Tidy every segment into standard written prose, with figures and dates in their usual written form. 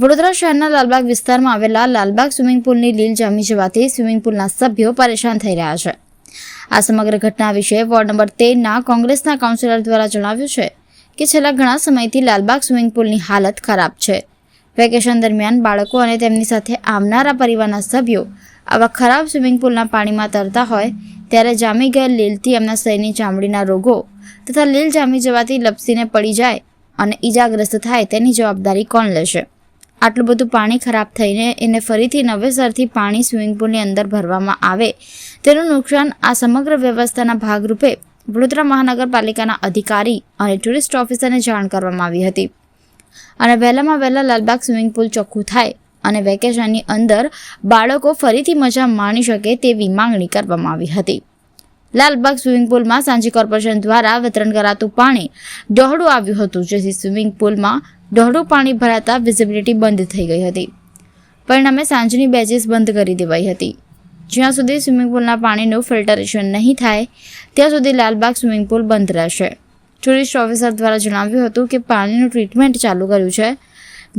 વડોદરા શહેરના લાલબાગ વિસ્તારમાં આવેલા લાલબાગ સ્વિમિંગ પુલની લીલ જામી જવાથી સ્વિમિંગ પુલના સભ્યો પરેશાન થઈ રહ્યા છે। આ સમગ્ર ઘટના વિશે વોર્ડ નંબર 13ના કોંગ્રેસના કાઉન્સિલર દ્વારા જણાવ્યું છે કે છેલ્લા ઘણા સમયથી લાલબાગ સ્વિમિંગ પુલની હાલત ખરાબ છે। વેકેશન દરમિયાન બાળકો અને તેમની સાથે આવનારા પરિવારના સભ્યો આવા ખરાબ સ્વિમિંગ પુલના પાણીમાં તરતા હોય ત્યારે જામી ગયેલ લીલથી એમના શરીરની ચામડીના રોગો તથા લીલ જામી જવાથી લપસીને પડી જાય અને ઈજાગ્રસ્ત થાય તેની જવાબદારી કોણ લેશે? આટલું બધું પાણી ખરાબ થઈને એને ફરીથી નવેસરથી પાણી સ્વિમિંગ પુલની અંદર ભરવામાં આવે તેનું નુકસાન આ સમગ્ર વ્યવસ્થાના ભાગરૂપે વડોદરા મહાનગરપાલિકાના અધિકારી અને ટુરિસ્ટ ઓફિસરને જાણ કરવામાં આવી હતી અને વહેલામાં વહેલા લાલબાગ સ્વિમિંગ પુલ ચોખ્ખું થાય અને વેકેશનની અંદર બાળકો ફરીથી મજા માણી શકે તેવી માંગણી કરવામાં આવી હતી। લાલબાગ સ્વિમિંગ પુલમાં સાંજે કોર્પોરેશન દ્વારા વિતરણ કરાતું પાણી ડહોળું આવ્યું હતું, જેથી સ્વિમિંગ પુલમાં ડહોળું પાણી ભરાતા વિઝિબિલિટી બંધ થઈ ગઈ હતી। પરિણામે સાંજની બેચીસ બંધ કરી દેવાઈ હતી। જ્યાં સુધી સ્વિમિંગ પુલના પાણીનું ફિલ્ટરેશન નહીં થાય ત્યાં સુધી લાલબાગ સ્વિમિંગ પુલ બંધ રહેશે। ટુરિસ્ટ ઓફિસર દ્વારા જણાવ્યું હતું કે પાણીનું ટ્રીટમેન્ટ ચાલુ કર્યું છે,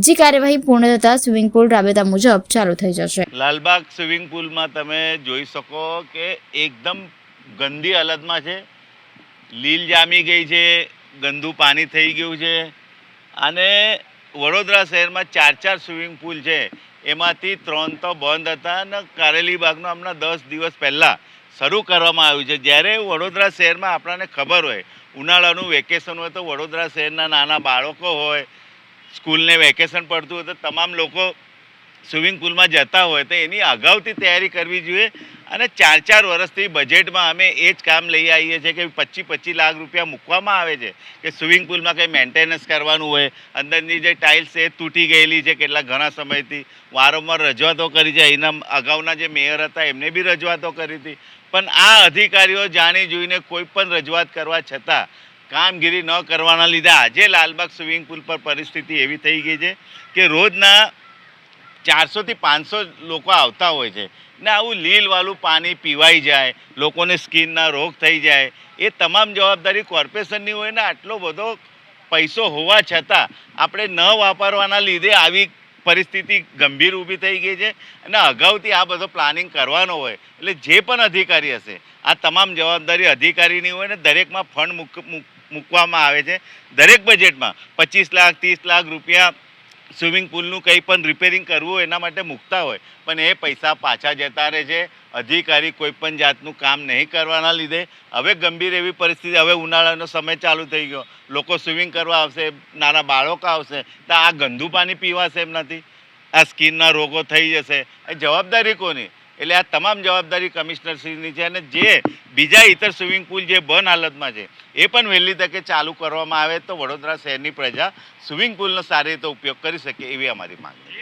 જે કાર્યવાહી પૂર્ણ થતાં સ્વિમિંગ પુલ રાબેતા મુજબ ચાલુ થઈ જશે। લાલબાગ સ્વિમિંગ પુલમાં તમે જોઈ શકો કે એકદમ ગંદી હાલતમાં છે, લીલ જામી ગઈ છે, ગંદુ પાણી થઈ ગયું છે અને વડોદરા શહેરમાં 4 સ્વિમિંગ પુલ છે, એમાંથી 3 તો બંધ હતા અને કારેલી બાગનો હમણાં 10 દિવસ પહેલાં શરૂ કરવામાં આવ્યું છે। જ્યારે વડોદરા શહેરમાં આપણને ખબર હોય ઉનાળાનું વેકેશન હોય તો વડોદરા શહેરના નાના બાળકો હોય, સ્કૂલને વેકેશન પડતું હોય તો તમામ લોકો સ્વિમિંગ પુલમાં જતા હોય તો એની અગાઉથી તૈયારી કરવી જોઈએ અને 4 વર્ષથી બજેટમાં અમે એ જ કામ લઈ આવીએ છીએ કે 25 લાખ રૂપિયા મૂકવામાં આવે છે કે સ્વિમિંગ પુલમાં કંઈ મેન્ટેનન્સ કરવાનું હોય, અંદરની જે ટાઇલ્સ છે એ તૂટી ગયેલી છે, કેટલા ઘણા સમયથી વારંવાર રજૂઆતો કરી છે। એના અગાઉના જે મેયર હતા એમને બી રજૂઆતો કરી હતી, પણ આ અધિકારીઓ જાણી જોઈને કોઈ પણ રજૂઆત કરવા છતાં કામગીરી ન કરવાના લીધે આજે લાલબાગ સ્વિમિંગ પુલ પર પરિસ્થિતિ એવી થઈ ગઈ છે કે રોજના 400 થી 500 લોકો આવતા હોય છે ને આવું લીલવાળું પાણી પીવાઈ જાય, લોકોને સ્કિનના રોગ થઈ જાય, એ તમામ જવાબદારી કોર્પોરેશનની હોય ને આટલો બધો પૈસો હોવા છતાં આપણે ન વાપરવાના લીધે આવી પરિસ્થિતિ ગંભીર ઊભી થઈ ગઈ છે અને અગાઉથી આ બધો પ્લાનિંગ કરવાનો હોય એટલે જે પણ અધિકારી હશે આ તમામ જવાબદારી અધિકારીની હોય ને દરેકમાં ફંડ મૂકવામાં આવે છે। દરેક બજેટમાં 25 લાખ 30 લાખ રૂપિયા સ્વિમિંગ પુલનું કંઈ પણ રિપેરિંગ કરવું એના માટે મૂકતા હોય, પણ એ પૈસા પાછા જતા રહે છે। અધિકારી કોઈ પણ જાતનું કામ નહીં કરવાના લીધે હવે ગંભીર એવી પરિસ્થિતિ, હવે ઉનાળાનો સમય ચાલુ થઈ ગયો, લોકો સ્વિમિંગ કરવા આવશે, નાના બાળકો આવશે તો આ ગંદુ પાણી પીવાશે એમનાથી, આ સ્કિનના રોગો થઈ જશે, એ જવાબદારી કોની? એટલે આ તમામ જવાબદારી કમિશનરશ્રીની છે અને જે બીજા ઇતર સ્વિમિંગ પુલ જે બંધ હાલતમાં છે એ પણ વહેલી તકે ચાલુ કરવામાં આવે તો વડોદરા શહેરની પ્રજા સ્વિમિંગ પુલનો સારી રીતે ઉપયોગ કરી શકે એવી અમારી માંગ છે।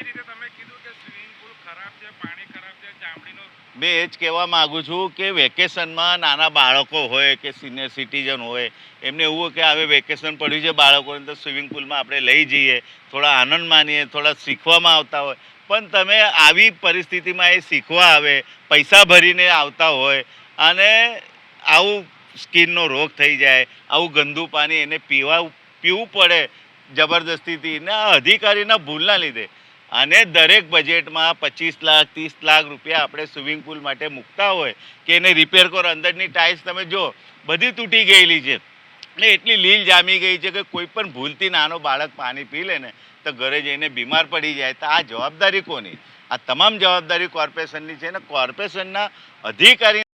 મેં એ જ કહેવા માગું છું કે વેકેશનમાં નાના બાળકો હોય કે સિનિયર સિટીઝન હોય એમને એવું કે હવે વેકેશન પડ્યું છે બાળકોને તો સ્વિમિંગ પુલમાં આપણે લઈ જઈએ, થોડા આનંદ માનીએ, થોડા શીખવામાં આવતા હોય, પણ તમે આવી પરિસ્થિતિમાં એ શીખવા આવે, પૈસા ભરીને આવતા હોય અને આવું સ્કિનનો રોગ થઈ જાય, આવું ગંદુ પાણી એને પીવું પડે જબરદસ્તીથી ને આ અધિકારીના ભૂલના લીધે અને દરેક બજેટમાં 25 લાખ 30 લાખ રૂપિયા આપણે સ્વિમિંગ પુલ માટે મૂકતા હોય કે એને રિપેર કરો, અંદરની ટાઇલ્સ તમે જો બધી તૂટી ગયેલી છે ને એટલી લીલ જામી ગઈ છે કે કોઈ પણ ભૂલથી નાનો બાળક પાણી પી લે ને તો ઘરે જઈને બીમાર પડી જાય તો આ જવાબદારી કોની? આ તમામ જવાબદારી કોર્પોરેશનની છે ને કોર્પોરેશનના અધિકારી